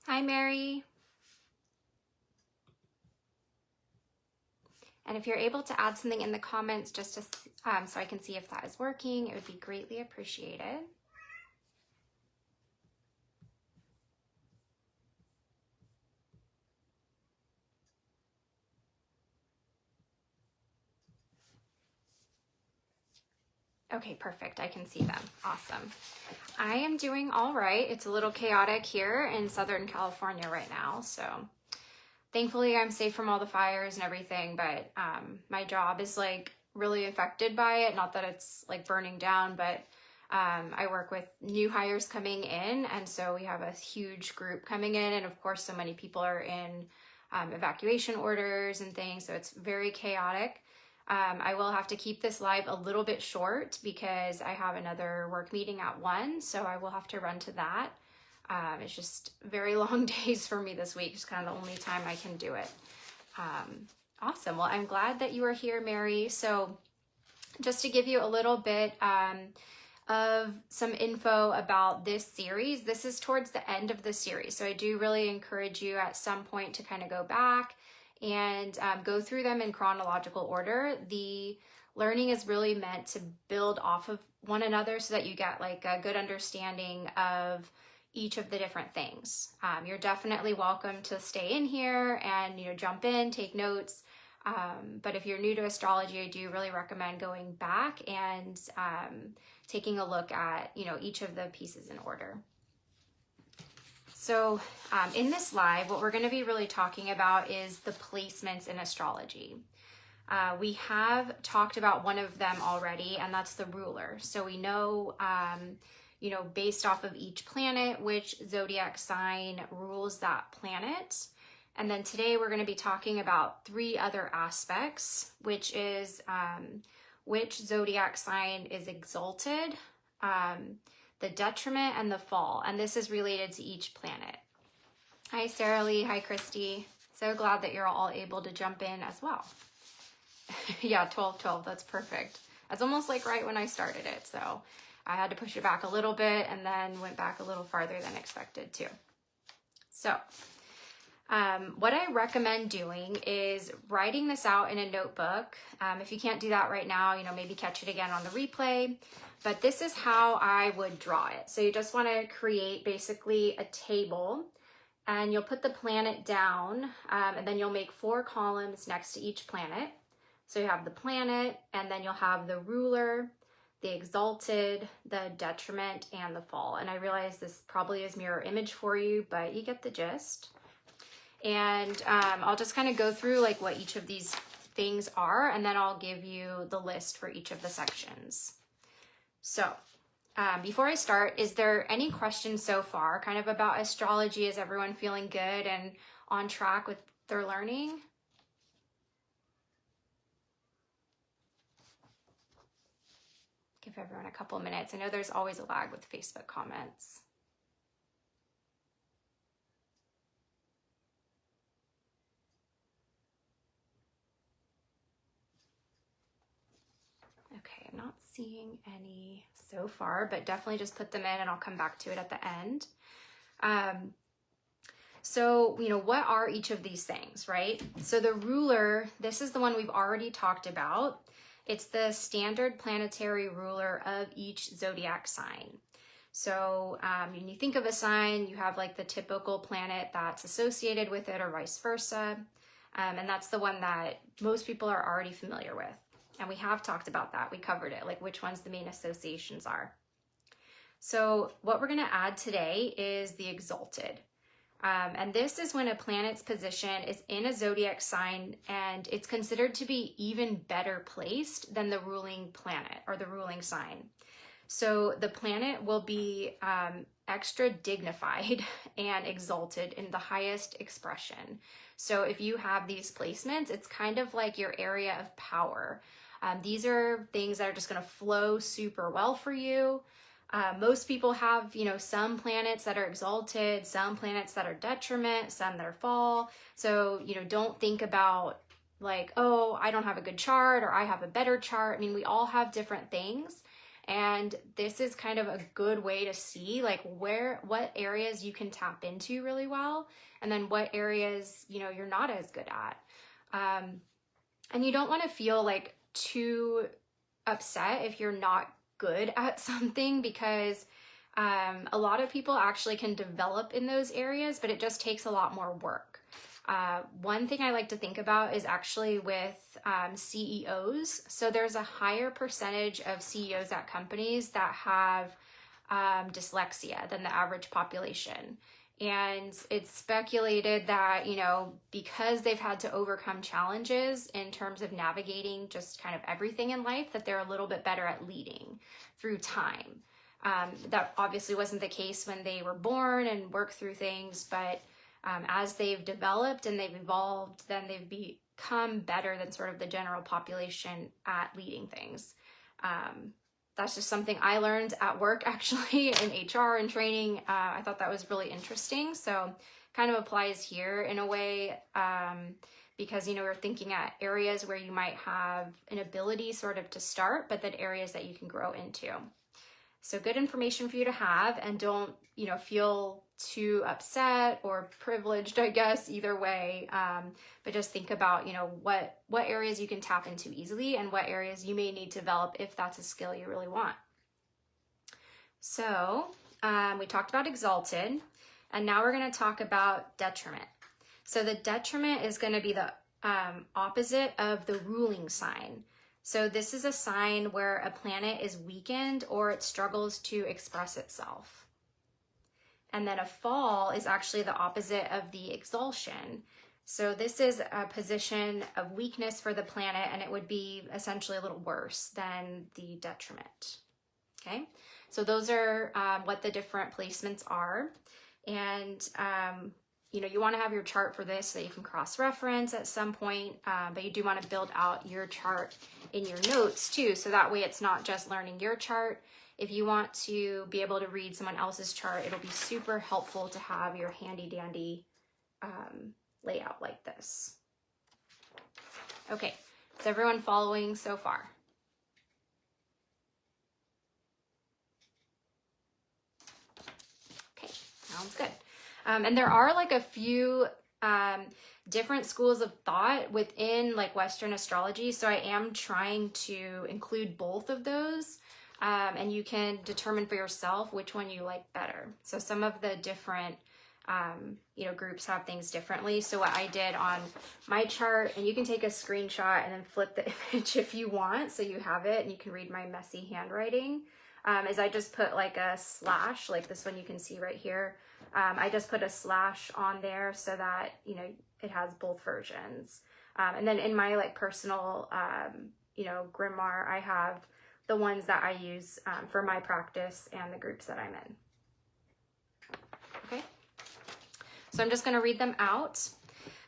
Hi, Mary. And if you're able to add something in the comments just to, so I can see if that is working, it would be greatly appreciated. Okay, perfect. I can see them. Awesome. I am doing all right. It's a little chaotic here in Southern California right now. So thankfully I'm safe from all the fires and everything, but my job is like really affected by it. Not that it's like burning down, but I work with new hires coming in. And so we have a huge group coming in. And of course, so many people are in evacuation orders and things. So it's very chaotic. I will have to keep this live a little bit short because I have another work meeting at 1, so I will have to run to that. It's just very long days for me this week. It's kind of the only time I can do it. Awesome. Well, I'm glad that you are here, Mary. So just to give you a little bit of some info about this series, this is towards the end of the series. So I do really encourage you at some point to kind of go back and go through them in chronological order. The learning is really meant to build off of one another so that you get like a good understanding of each of the different things. You're definitely welcome to stay in here and jump in, take notes. But if you're new to astrology, I do really recommend going back and taking a look at each of the pieces in order. So in this live, what we're going to be really talking about is the placements in astrology. We have talked about one of them already, and that's the ruler. So we know, based off of each planet, which zodiac sign rules that planet. And then today we're going to be talking about 3 other aspects, which is which zodiac sign is exalted, the detriment, and the fall. And this is related to each planet. Hi, Sarah Lee. Hi, Christy. So glad that you're all able to jump in as well. Yeah, 12-12. That's perfect. That's almost like right when I started it. So I had to push it back a little bit and then went back a little farther than expected too. So what I recommend doing is writing this out in a notebook. If you can't do that right now, maybe catch it again on the replay. But this is how I would draw it. So you just want to create basically a table, and you'll put the planet down, and then you'll make 4 columns next to each planet. So you have the planet, and then you'll have the ruler, the exalted, the detriment, and the fall. And I realize this probably is mirror image for you, but you get the gist. And I'll just kind of go through like what each of these things are, and then I'll give you the list for each of the sections. So before I start, is there any questions so far kind of about astrology? Is everyone feeling good and on track with their learning? Give everyone a couple of minutes. I know there's always a lag with Facebook comments. Okay, I'm not seeing any so far, but definitely just put them in and I'll come back to it at the end. So, what are each of these things, right? So the ruler, this is the one we've already talked about. It's the standard planetary ruler of each zodiac sign. So when you think of a sign, you have like the typical planet that's associated with it or vice versa. And that's the one that most people are already familiar with. And we have talked about that. We covered it, like which ones the main associations are. So what we're going to add today is the exalted. And this is when a planet's position is in a zodiac sign and it's considered to be even better placed than the ruling planet or the ruling sign. So the planet will be extra dignified and exalted in the highest expression. So if you have these placements, it's kind of like your area of power. These are things that are just going to flow super well for you. Most people have, some planets that are exalted, some planets that are detriment, some that are fall. So, don't think about like, oh, I don't have a good chart or I have a better chart. I mean, we all have different things. And this is kind of a good way to see like what areas you can tap into really well, and then what areas, you know, you're not as good at. And you don't want to feel like too upset if you're not good at something, because a lot of people actually can develop in those areas, but it just takes a lot more work. One thing I like to think about is actually with CEOs. So there's a higher percentage of CEOs at companies that have dyslexia than the average population. And it's speculated that, you know, because they've had to overcome challenges in terms of navigating just kind of everything in life, that they're a little bit better at leading through time. That obviously wasn't the case when they were born and worked through things, but as they've developed and they've evolved, then they've become better than sort of the general population at leading things. That's just something I learned at work, actually, in HR and training. I thought that was really interesting. So kind of applies here in a way, because, you know, we're thinking at areas where you might have an ability sort of to start, but then areas that you can grow into. So good information for you to have, and don't, you know, feel too upset or privileged, I guess, either way. But just think about, you know, what areas you can tap into easily and what areas you may need to develop if that's a skill you really want. So we talked about exalted, and now we're going to talk about detriment. So the detriment is going to be the opposite of the ruling sign. So this is a sign where a planet is weakened or it struggles to express itself. And then a fall is actually the opposite of the exaltation. So this is a position of weakness for the planet, and it would be essentially a little worse than the detriment. Okay, so those are what the different placements are. And you know, you want to have your chart for this so that you can cross-reference at some point, but you do want to build out your chart in your notes too, so that way it's not just learning your chart. If you want to be able to read someone else's chart, it'll be super helpful to have your handy-dandy layout like this. Okay, is everyone following so far? Okay, sounds good. And there are like a few different schools of thought within like Western astrology. So I am trying to include both of those, and you can determine for yourself which one you like better. So some of the different, you know, groups have things differently. So what I did on my chart, and you can take a screenshot and then flip the image if you want, so you have it and you can read my messy handwriting, is I just put like a slash, like this one you can see right here. I just put a slash on there so that, you know, it has both versions. And then in my like personal, you know, grimoire, I have the ones that I use for my practice and the groups that I'm in. Okay, so I'm just going to read them out.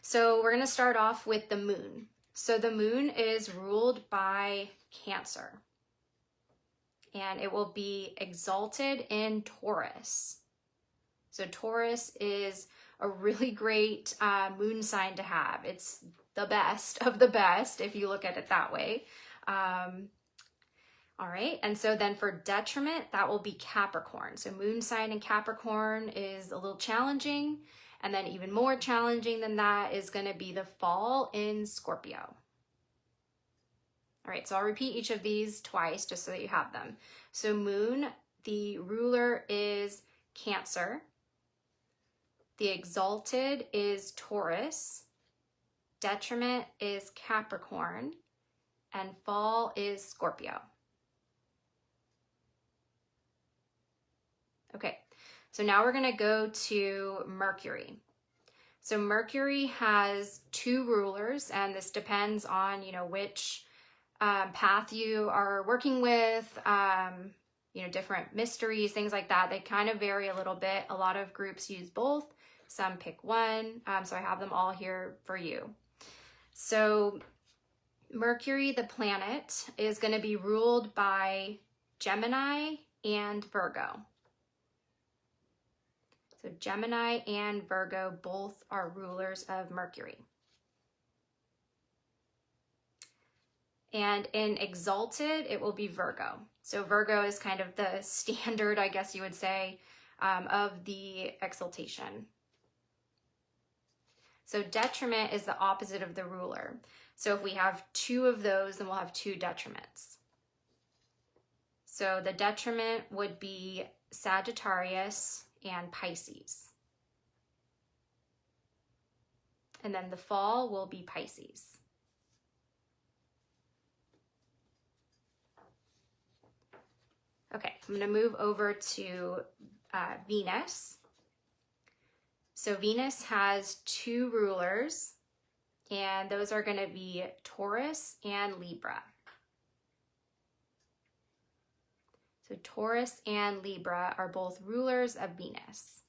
So we're going to start off with the moon. So the moon is ruled by Cancer, and it will be exalted in Taurus. So Taurus is a really great moon sign to have. It's the best of the best if you look at it that way. All right, and so then for detriment, that will be Capricorn. So moon sign in Capricorn is a little challenging, and then even more challenging than that is going to be the fall in Scorpio. All right, so I'll repeat each of these twice just so that you have them. So moon, the ruler is Cancer. The exalted is Taurus, detriment is Capricorn, and fall is Scorpio. Okay, so now we're going to go to Mercury. So Mercury has two rulers, and this depends on, you know, which path you are working with, you know, different mysteries, things like that. They kind of vary a little bit. A lot of groups use both. Some pick one, so I have them all here for you. So Mercury, the planet, is going to be ruled by Gemini and Virgo. So Gemini and Virgo both are rulers of Mercury. And in exalted, it will be Virgo. So Virgo is kind of the standard, I guess you would say, of the exaltation. So detriment is the opposite of the ruler. So if we have two of those, then we'll have two detriments. So the detriment would be Sagittarius and Pisces. And then the fall will be Pisces. Okay, I'm going to move over to Venus. So Venus has two rulers, and those are going to be Taurus and Libra. So Taurus and Libra are both rulers of Venus.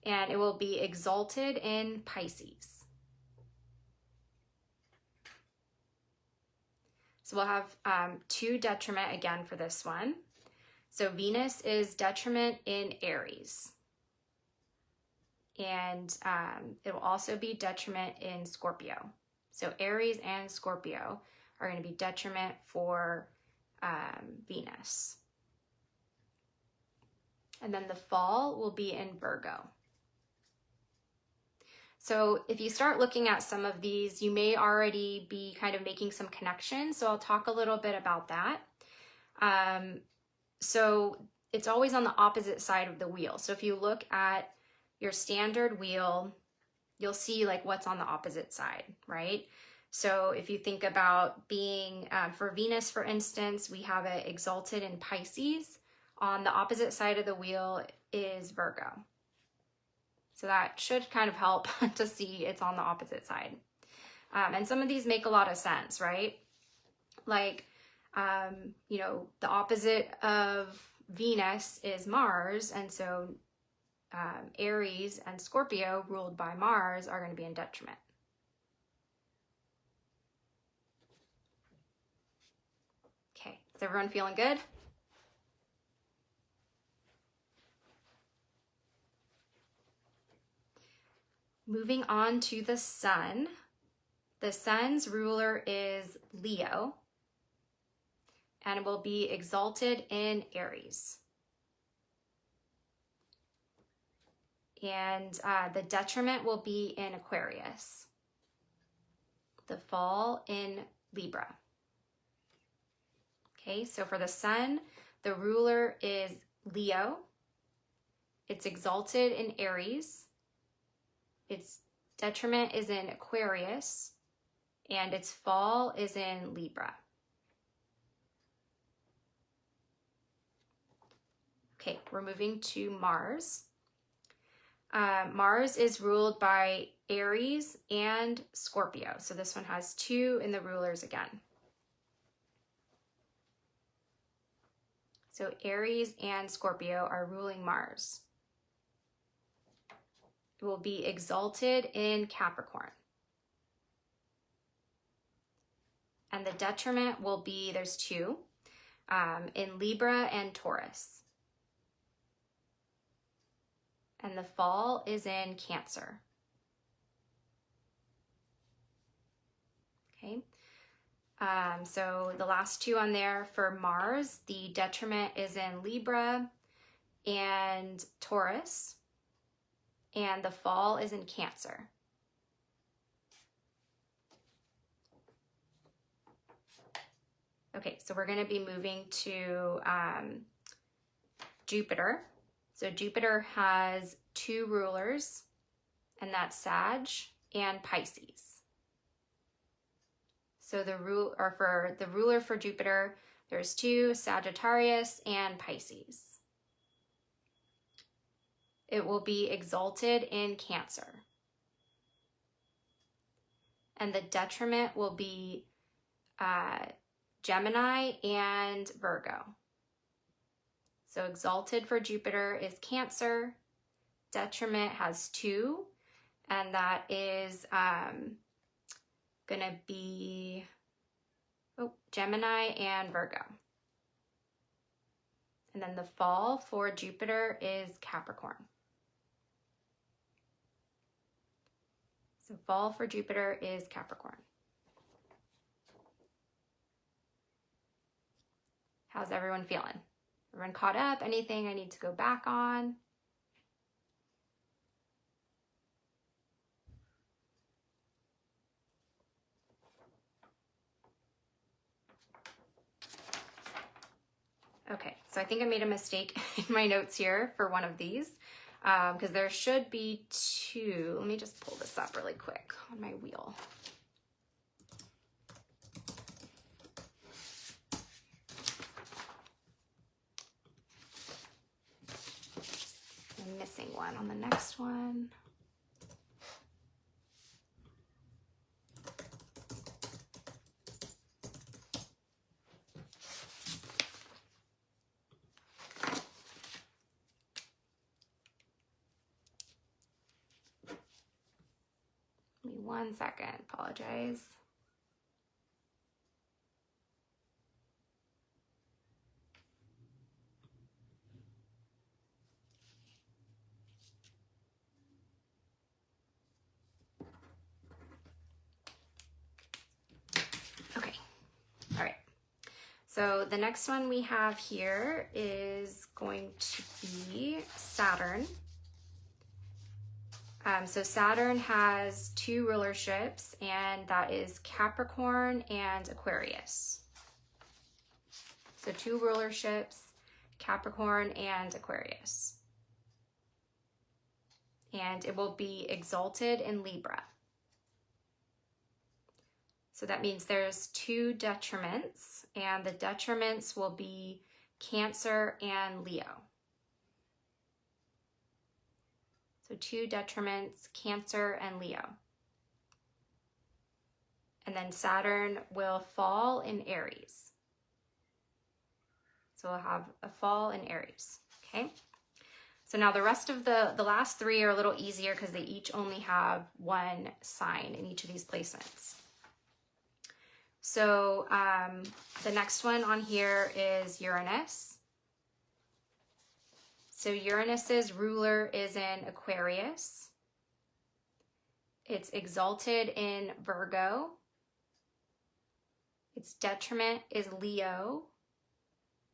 And it will be exalted in Pisces. So we'll have two detriment again for this one. So Venus is detriment in Aries. And it will also be detriment in Scorpio. So Aries and Scorpio are going to be detriment for Venus. And then the fall will be in Virgo. So if you start looking at some of these, you may already be kind of making some connections. So I'll talk a little bit about that. So it's always on the opposite side of the wheel. So if you look at your standard wheel, you'll see like what's on the opposite side, right? So if you think about being, for Venus, for instance, we have it exalted in Pisces. On the opposite side of the wheel is Virgo. So that should kind of help to see it's on the opposite side. And some of these make a lot of sense, right? Like, you know, the opposite of Venus is Mars. And so Aries and Scorpio, ruled by Mars, are going to be in detriment. Okay, is everyone feeling good? Moving on to the sun. The sun's ruler is Leo, and it will be exalted in Aries. And the detriment will be in Aquarius. The fall in Libra. Okay, so for the sun, the ruler is Leo. It's exalted in Aries. Its detriment is in Aquarius, and its fall is in Libra. Okay, we're moving to Mars. Mars is ruled by Aries and Scorpio. So this one has two in the rulers again. So Aries and Scorpio are ruling Mars. It will be exalted in Capricorn. And the detriment will be, there's two, in Libra and Taurus. And the fall is in Cancer. Okay. So the last two on there for Mars, the detriment is in Libra and Taurus. And the fall is in Cancer. Okay, so we're going to be moving to Jupiter. So Jupiter has two rulers, and that's Sag and Pisces. So the ruler for Jupiter, there's two, Sagittarius and Pisces. It will be exalted in Cancer. And the detriment will be Gemini and Virgo. So exalted for Jupiter is Cancer. Detriment has two, and that is going to be Gemini and Virgo. And then the fall for Jupiter is Capricorn. So fall for Jupiter is Capricorn. How's everyone feeling? Everyone caught up? Anything I need to go back on? Okay, so I think I made a mistake in my notes here for one of these because there should be two. Let me just pull this up really quick on my wheel. I'm missing one on the next one. Give me 1 second, apologize. Okay, all right. So the next one we have here is going to be Saturn. So Saturn has 2 rulerships, and that is Capricorn and Aquarius. So 2 rulerships, Capricorn and Aquarius. And it will be exalted in Libra. So that means there's 2 detriments, and the detriments will be Cancer and Leo. So 2 detriments, Cancer and Leo. And then Saturn will fall in Aries. So we'll have a fall in Aries, okay? So now the rest of the last 3 are a little easier because they each only have 1 sign in each of these placements. So the next one on here is Uranus. So Uranus's ruler is in Aquarius. It's exalted in Virgo. Its detriment is Leo.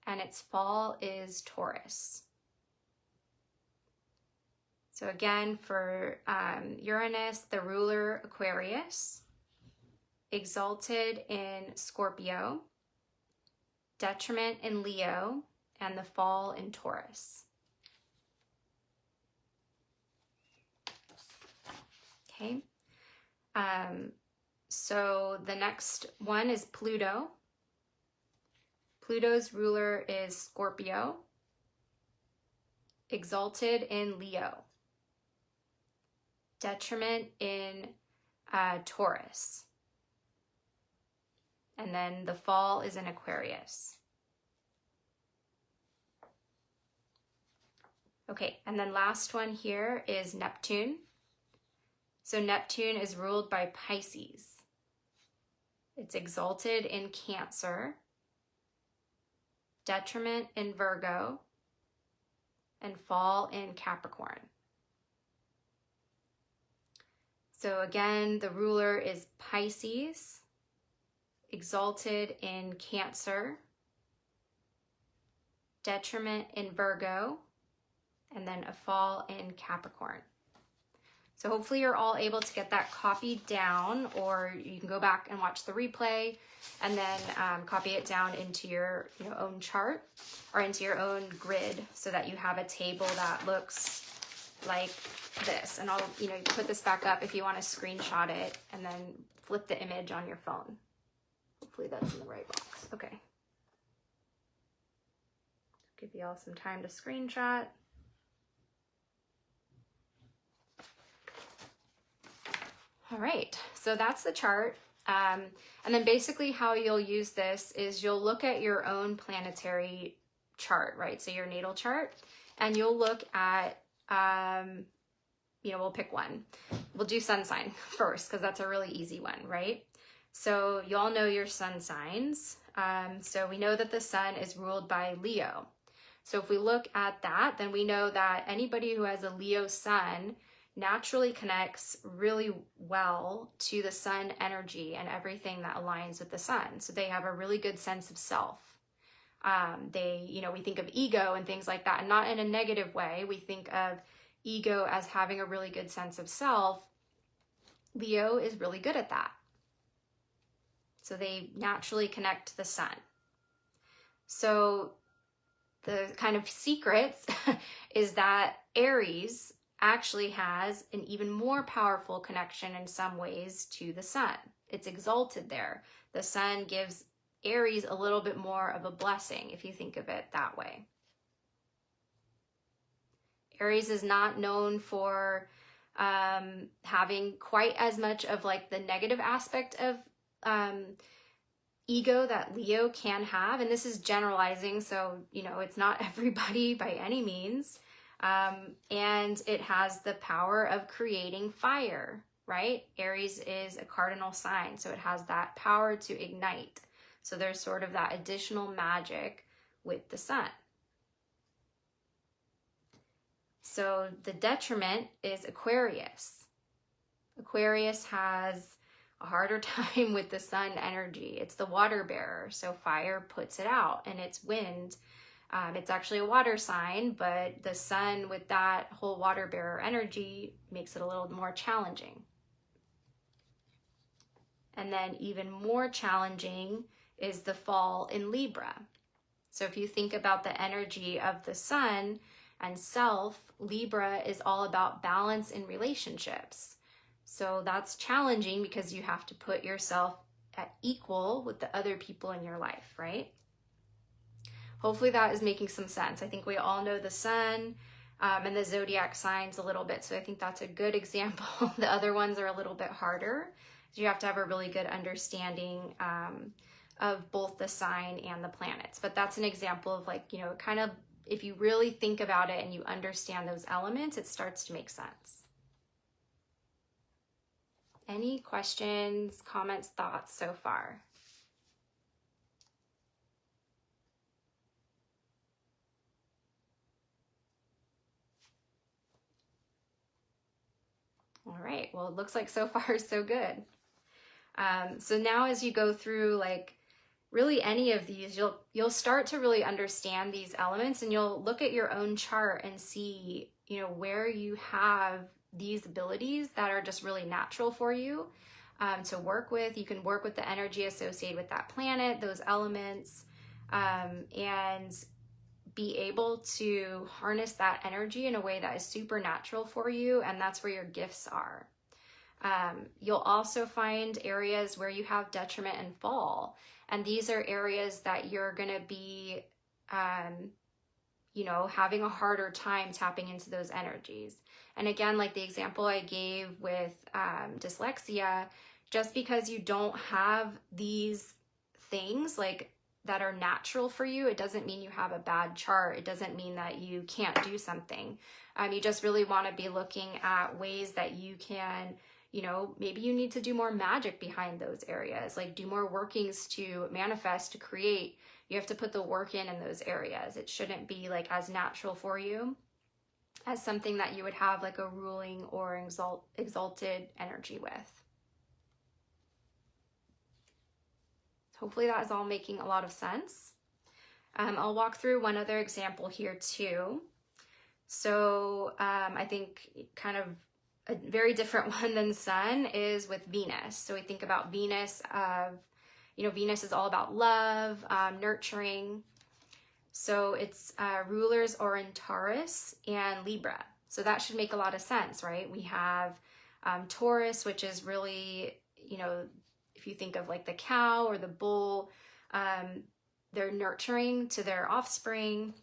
And its fall is Taurus. So again, for Uranus, the ruler Aquarius, exalted in Scorpio, detriment in Leo, and the fall in Taurus. Okay, so the next one is Pluto. Pluto's ruler is Scorpio, exalted in Leo, detriment in Taurus, and then the fall is in Aquarius. Okay, and then last one here is Neptune. So Neptune is ruled by Pisces. It's exalted in Cancer, detriment in Virgo, and fall in Capricorn. So again, the ruler is Pisces, exalted in Cancer, detriment in Virgo, and then a fall in Capricorn. So hopefully you're all able to get that copied down, or you can go back and watch the replay and then copy it down into your own chart or into your own grid so that you have a table that looks like this. And I'll put this back up if you want to screenshot it and then flip the image on your phone. Hopefully that's in the right box. Okay. Give you all some time to screenshot. All right, so that's the chart. And then basically how you'll use this is you'll look at your own planetary chart, right? So your natal chart, and you'll look at, we'll pick one. We'll do sun sign first because that's a really easy one, right? So you all know your sun signs. So we know that the sun is ruled by Leo. So if we look at that, then we know that anybody who has a Leo sun naturally connects really well to the sun energy and everything that aligns with the sun. So they have a really good sense of self. We think of ego and things like that, and not in a negative way. We think of ego as having a really good sense of self. Leo is really good at that. So they naturally connect to the sun. So the kind of secrets is that Aries actually has an even more powerful connection in some ways to the sun. It's exalted there. The sun gives Aries a little bit more of a blessing, if you think of it that way. Aries is not known for having quite as much of like the negative aspect of ego that Leo can have. And this is generalizing, so, it's not everybody by any means. And it has the power of creating fire, right? Aries is a cardinal sign, so it has that power to ignite. So there's sort of that additional magic with the sun. So the detriment is Aquarius. Aquarius has a harder time with the sun energy. It's the water bearer, so fire puts it out, and it's wind. It's actually a water sign, but the sun with that whole water bearer energy makes it a little more challenging. And then even more challenging is the fall in Libra. So if you think about the energy of the sun and self, Libra is all about balance in relationships. So that's challenging because you have to put yourself at equal with the other people in your life, right? Hopefully that is making some sense. I think we all know the sun and the zodiac signs a little bit, so I think that's a good example. The other ones are a little bit harder. So you have to have a really good understanding of both the sign and the planets. But that's an example of kind of, if you really think about it and you understand those elements, it starts to make sense. Any questions, comments, thoughts so far? All right, well, it looks like so far so good. So now as you go through really any of these, you'll start to really understand these elements, and you'll look at your own chart and see, where you have these abilities that are just really natural for you to work with. You can work with the energy associated with that planet, those elements, and be able to harness that energy in a way that is supernatural for you, and that's where your gifts are. You'll also find areas where you have detriment and fall, and these are areas that you're going to be having a harder time tapping into those energies. And again, like the example I gave with dyslexia, just because you don't have these things that are natural for you, it doesn't mean you have a bad chart. It doesn't mean that you can't do something. You just really want to be looking at ways that you can, maybe you need to do more magic behind those areas, do more workings to manifest, to create. You have to put the work in those areas. It shouldn't be as natural for you as something that you would have a ruling or exalted energy with. Hopefully that is all making a lot of sense. I'll walk through one other example here too. So I think kind of a very different one than Sun is with Venus. So we think about Venus Venus is all about love, nurturing. So its rulers are in Taurus and Libra. So that should make a lot of sense, right? We have Taurus, which is really, if you think of the cow or the bull, they're nurturing to their offspring,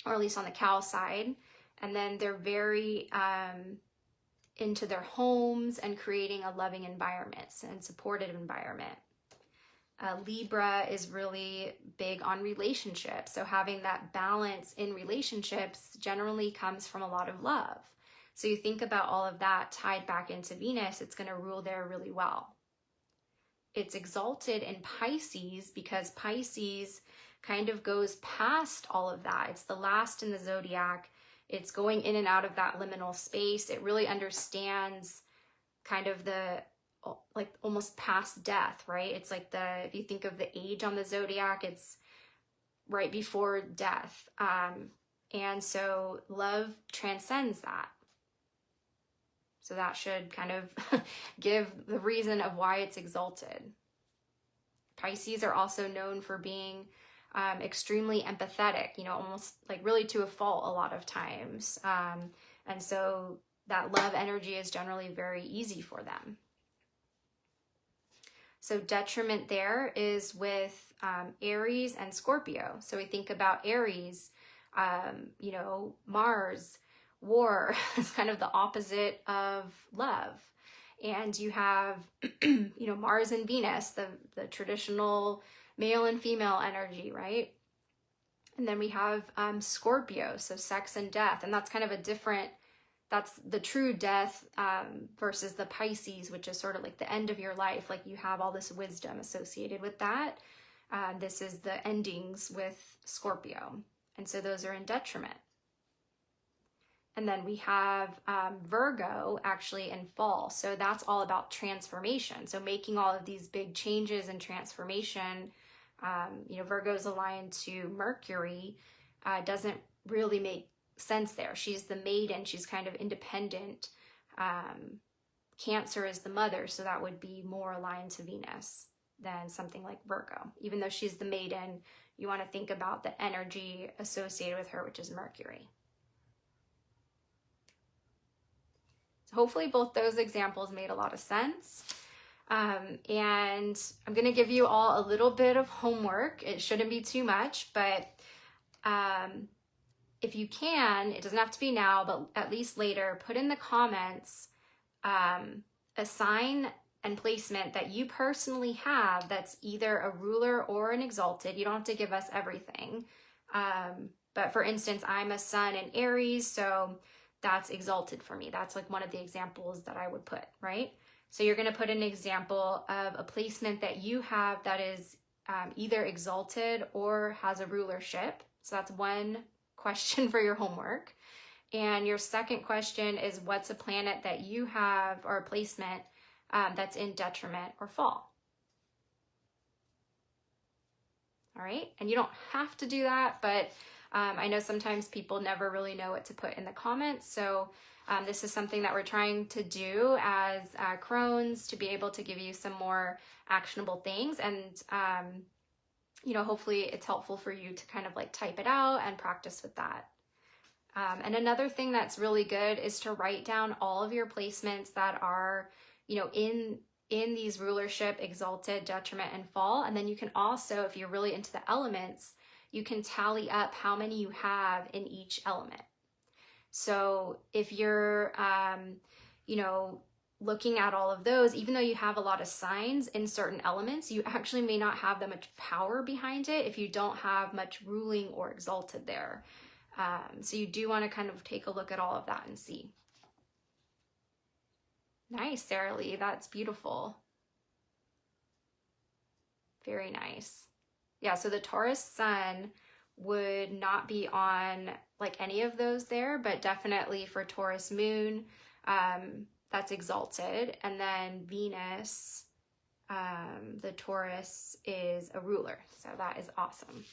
or at least on the cow side. And then they're very into their homes and creating a loving environment and supportive environment. Libra is really big on relationships. So having that balance in relationships generally comes from a lot of love. So you think about all of that tied back into Venus, it's going to rule there really well. It's exalted in Pisces because Pisces kind of goes past all of that. It's the last in the zodiac. It's going in and out of that liminal space. It really understands kind of the almost past death, right? It's if you think of the age on the zodiac, right before death. And so love transcends that. So that should kind of give the reason of why it's exalted. Pisces are also known for being extremely empathetic, you know, almost like really to a fault a lot of times. And so that love energy is generally very easy for them. So detriment there is with Aries and Scorpio. So we think about Aries, you know, Mars, war is kind of the opposite of love. And you have, you know, Mars and Venus, the traditional male and female energy, right? And then we have Scorpio, so sex and death. And that's kind of a different, that's the true death versus the Pisces, which is sort of like the end of your life. Like you have all this wisdom associated with that. This is the endings with Scorpio. And so those are in detriment. And then we have Virgo actually in fall. So that's all about transformation. So making all of these big changes and transformation. You know, Virgo's aligned to Mercury, doesn't really make sense there. She's the maiden. She's kind of independent. Cancer is the mother. So that would be more aligned to Venus than something like Virgo. Even though she's the maiden, you want to think about the energy associated with her, which is Mercury. Hopefully both those examples made a lot of sense. And I'm going to give you all a little bit of homework. It shouldn't be too much, but if you can, it doesn't have to be now, but at least later, put in the comments a sign and placement that you personally have that's either a ruler or an exalted. You don't have to give us everything. But for instance, I'm a sun in Aries, so that's exalted for me. That's like one of the examples that I would put, right? So you're going to put an example of a placement that you have that is either exalted or has a rulership. So that's one question for your homework. And your second question is, what's a planet that you have or a placement that's in detriment or fall? All right. And you don't have to do that, but I know sometimes people never really know what to put in the comments. So this is something that we're trying to do as crones to be able to give you some more actionable things. And, you know, hopefully it's helpful for you to kind of like type it out and practice with that. And another thing that's really good is to write down all of your placements that are, you know, in these rulership, exalted, detriment, and fall. And then you can also, if you're really into the elements, you can tally up how many you have in each element. So if you're, you know, looking at all of those, even though you have a lot of signs in certain elements, you actually may not have that much power behind it if you don't have much ruling or exalted there. So you do want to kind of take a look at all of that and see. Nice, Sarah Lee. That's beautiful. Very nice. Yeah, so the Taurus sun would not be on like any of those there, but definitely for Taurus moon, that's exalted. And then Venus, the Taurus is a ruler. So that is awesome.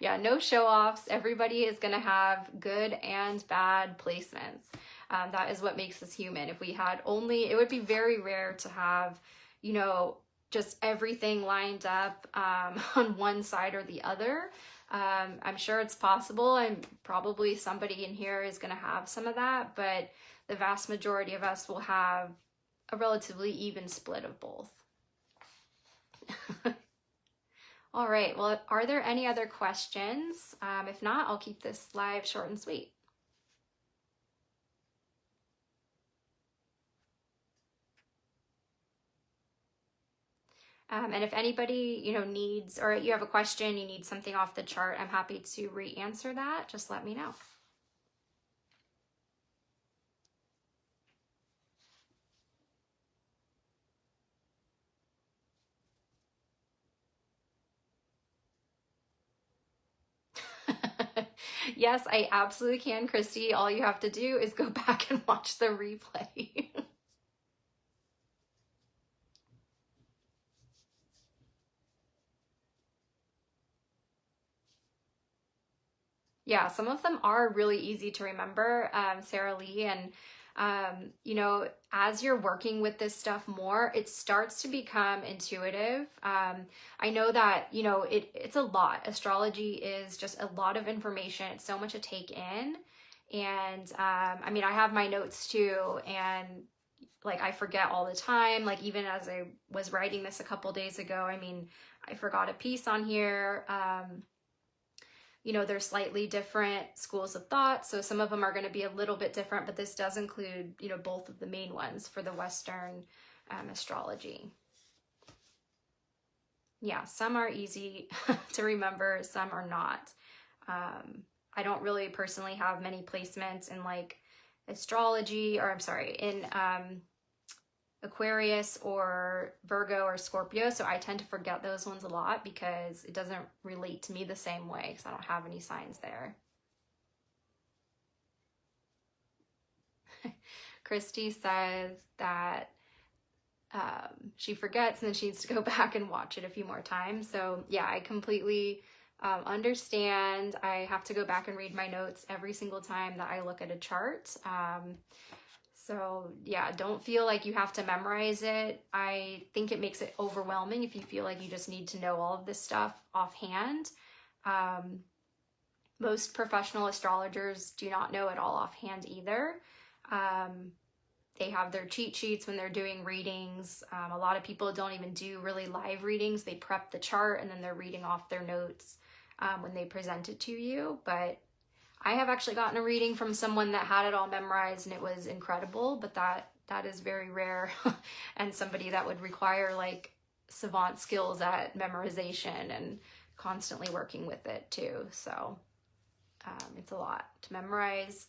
Yeah, no show-offs. Everybody is going to have good and bad placements. That is what makes us human. If we had only, it would be very rare to have, you know, just everything lined up on one side or the other. I'm sure it's possible, and probably somebody in here is going to have some of that, but the vast majority of us will have a relatively even split of both. All right, well, are there any other questions? If not, I'll keep this live short and sweet. And if anybody, you know, needs, or you have a question, you need something off the chart, I'm happy to re-answer that. Just let me know. Yes, I absolutely can, Christy. All you have to do is go back and watch the replay. Yeah, some of them are really easy to remember, Sarah Lee. And, you know, as you're working with this stuff more, it starts to become intuitive. I know that, you know, it's a lot. Astrology is just a lot of information. It's so much to take in. And I mean, I have my notes too, and like I forget all the time. Like even as I was writing this a couple days ago, I mean, I forgot a piece on here. You know, there's slightly different schools of thought, so some of them are going to be a little bit different, but this does include, you know, both of the main ones for the Western astrology. Yeah, some are easy to remember, some are not. I don't really personally have many placements in like astrology, or I'm sorry, in Aquarius or Virgo or Scorpio, so I tend to forget those ones a lot because it doesn't relate to me the same way because I don't have any signs there. Christy says that she forgets and then she needs to go back and watch it a few more times. So yeah, I completely understand. I have to go back and read my notes every single time that I look at a chart. So yeah, don't feel like you have to memorize it. I think it makes it overwhelming if you feel like you just need to know all of this stuff offhand. Most professional astrologers do not know it all offhand either. They have their cheat sheets when they're doing readings. A lot of people don't even do really live readings. They prep the chart and then they're reading off their notes when they present it to you. But I have actually gotten a reading from someone that had it all memorized and it was incredible, but that is very rare and somebody that would require like savant skills at memorization and constantly working with it too. So it's a lot to memorize,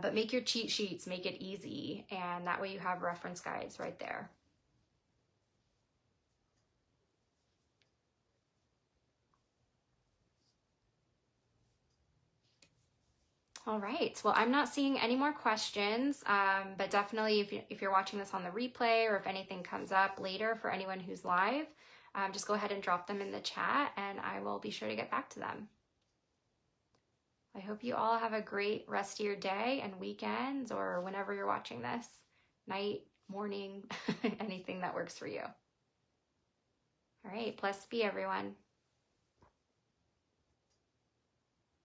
but make your cheat sheets, make it easy, and that way you have reference guides right there. All right, well, I'm not seeing any more questions, but definitely if you're watching this on the replay or if anything comes up later for anyone who's live, just go ahead and drop them in the chat and I will be sure to get back to them. I hope you all have a great rest of your day and weekends or whenever you're watching this, night, morning, anything that works for you. All right, blessed be everyone.